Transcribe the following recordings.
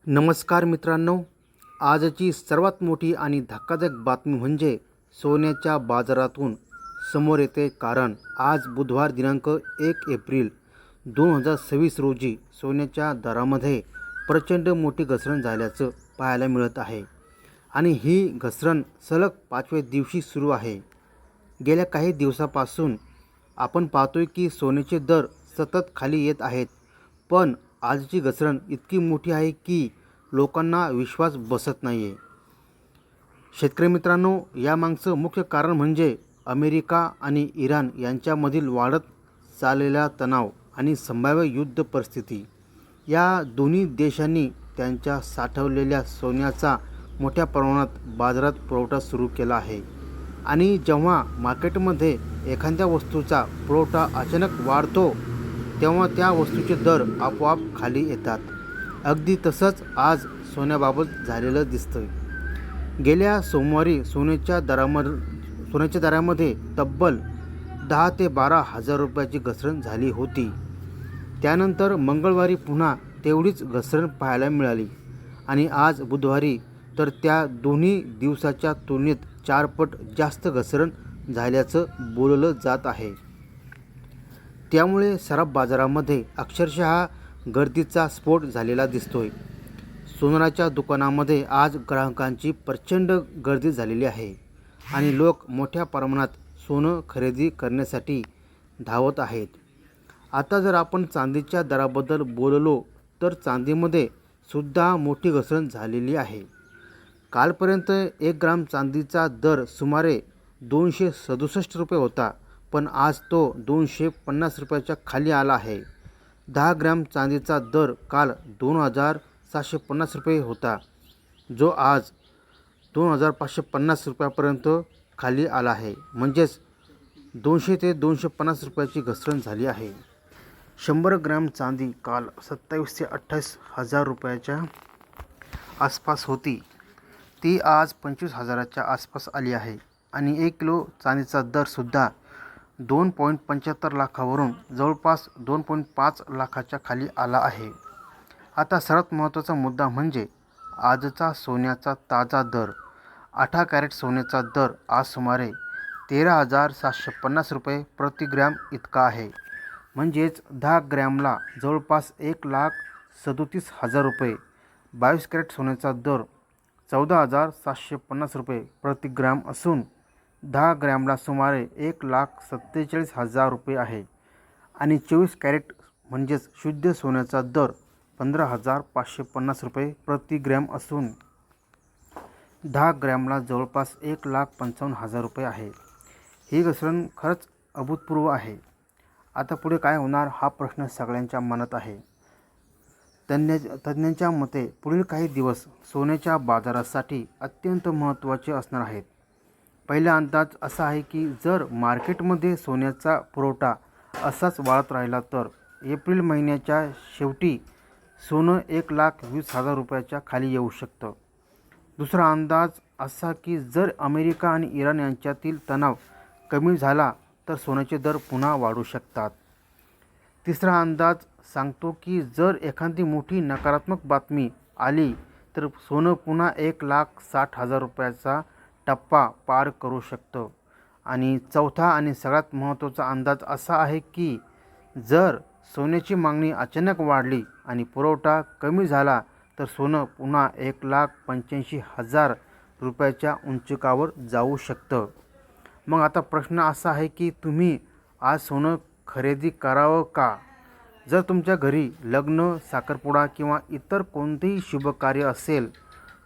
नमस्कार मित्रांनो, आजची सर्वात मोठी आणि धक्कादायक बातमी म्हणजे सोन्याच्या बाजारातून समोर येते. कारण आज बुधवार दिनांक 1 एप्रिल 2026 रोजी सोन्याच्या दरामध्ये प्रचंड मोठी घसरण झाल्याचं पाहायला मिळत आहे. आणि ही घसरण सलग 5व्या दिवशी सुरू आहे. गेल्या काही दिवसापासून आपण पाहतोय की सोन्याचे दर सतत खाली येत आहेत, पण आजची घसरण इतकी मोठी आहे की लोकांना विश्वास बसत नाही आहे. शेतकरी मित्रांनो, यामागचं मुख्य कारण म्हणजे अमेरिका आणि इराण यांच्यामधील वाढत चाललेला तणाव आणि संभाव्य युद्ध परिस्थिती. या दोन्ही देशांनी त्यांच्या साठवलेल्या सोन्याचा मोठ्या प्रमाणात बाजारात पुरवठा सुरू केला आहे. आणि जेव्हा मार्केटमध्ये एखाद्या वस्तूचा पुरवठा अचानक वाढतो तेव्हा त्या वस्तूचे दर आपोआप खाली येतात. अगदी तसंच आज सोन्याबाबत झालेलं दिसतंय. गेल्या सोमवारी सोन्याच्या दरामध्ये तब्बल 10 ते 12 हजार रुपयाची घसरण झाली होती. त्यानंतर मंगळवारी पुन्हा तेवढीच घसरण पाहायला मिळाली आणि आज बुधवारी तर त्या दोन्ही दिवसाच्या तुलनेत 4 पट जास्त घसरण झाल्याचं बोललं जात आहे. त्यामुळे सराफ बाजारामध्ये अक्षरशः गर्दीचा स्फोट झालेला दिसतोय. सोनाराच्या दुकानामध्ये आज ग्राहकांची प्रचंड गर्दी झालेली आहे आणि लोक मोठ्या प्रमाणात सोनं खरेदी करण्यासाठी धावत आहेत. आता जर आपण चांदीच्या दराबद्दल बोललो तर चांदीमध्ये सुद्धा मोठी घसरण झालेली आहे. कालपर्यंत 1 ग्राम चांदीचा दर सुमारे 267 रुपये होता, पण आज तो 250 रुपयाच्या खाली आला आहे. 10 ग्रॅम चांदीचा दर काल 2750 रुपये होता, जो आज 2550 रुपयापर्यंत खाली आला आहे. म्हणजेच 200 ते 250 रुपयाची घसरण झाली आहे. 100 ग्रॅम चांदी काल 27 ते 28 हजार रुपयाच्या आसपास होती. ती आज 25 हजाराच्या आसपास आली आहे. आणि 1 किलो चांदीचा दरसुद्धा 2.75 लाखावरून जवळपास 2.5 लाखाच्या खाली आला आहे. आता सर्वात महत्त्वाचा मुद्दा म्हणजे आजचा सोन्याचा ताजा दर. 18 कॅरेट सोन्याचा दर आज सुमारे 13,750 रुपये प्रति ग्रॅम इतका आहे. म्हणजेच 10 ग्रॅमला जवळपास 1,37,000 रुपये. 22 कॅरेट सोन्याचा दर 14,750 रुपये प्रति ग्रॅम असून 10 ग्रॅमला सुमारे 1,47,000 रुपये आहे. आणि 24 कॅरेट म्हणजेच शुद्ध सोन्याचा दर 15,550 रुपये प्रति ग्रॅम असून 10 ग्रॅमला जवळपास 1,55,000 रुपये आहे. ही घसरण खरंच अभूतपूर्व आहे. आता पुढे काय होणार हा प्रश्न सगळ्यांच्या मनात आहे. तज्ज्ञांच्या मते पुढील काही दिवस सोन्याच्या बाजारासाठी अत्यंत महत्त्वाचे असणार आहेत. पहिला अंदाज असा आहे की जर मार्केटमध्ये सोन्याचा पुरवठा असाच वाढत राहिला तर एप्रिल महिन्याच्या शेवटी सोनं 1,20,000 रुपयाच्या खाली येऊ शकतं. दुसरा अंदाज असा की जर अमेरिका आणि इराण यांच्यातील तणाव कमी झाला तर सोन्याचे दर पुन्हा वाढू शकतात. तिसरा अंदाज सांगतो की जर एखादी मोठी नकारात्मक बातमी आली तर सोनं पुन्हा 1,60,000 रुपयाचा टप्पा पार करू शकतं. आणि चौथा आणि सगळ्यात महत्त्वाचा अंदाज असा आहे की जर सोन्याची मागणी अचानक वाढली आणि पुरवठा कमी झाला तर सोनं पुन्हा 1,85,000 रुपयाच्या उंचीकावर जाऊ शकतं. मग आता प्रश्न असा आहे की तुम्ही आज सोनं खरेदी करावं का? जर तुमच्या घरी लग्न, साखरपुडा किंवा इतर कोणतेही शुभकार्य असेल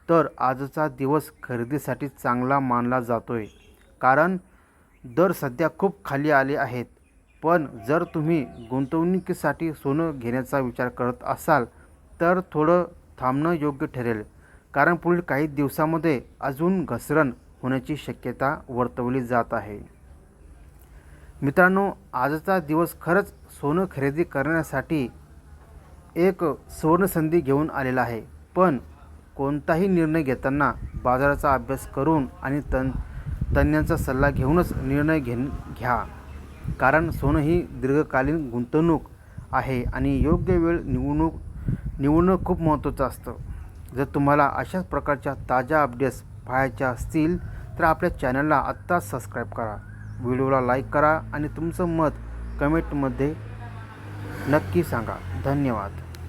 तर आजचा दिवस खरेदीसाठी चांगला मानला जातोय. कारण दर सध्या खूप खाली आले आहेत. पण जर तुम्ही गुंतवणुकीसाठी सोनं घेण्याचा विचार करत असाल तर थोडं थांबणं योग्य ठरेल. कारण पुढील काही दिवसांमध्ये अजून घसरण होण्याची शक्यता वर्तवली जात आहे. मित्रांनो, आजचा दिवस खरंच सोनं खरेदी करण्यासाठी एक सुवर्णसंधी घेऊन आलेला आहे. पण कोणताही निर्णय घेताना बाजाराचा अभ्यास करून आणि तज्ज्ञांचा सल्ला घेऊनच निर्णय घ्या. कारण सोनं ही दीर्घकालीन गुंतवणूक आहे आणि योग्य वेळ निवडणं खूप महत्त्वाचं असतं. जर तुम्हाला अशाच प्रकारच्या ताज्या अपडेट्स पाहायच्या असतील तर आपल्या चॅनलला आत्ताच सबस्क्राईब करा, व्हिडिओला लाईक करा आणि तुमचं मत कमेंटमध्ये नक्की सांगा. धन्यवाद.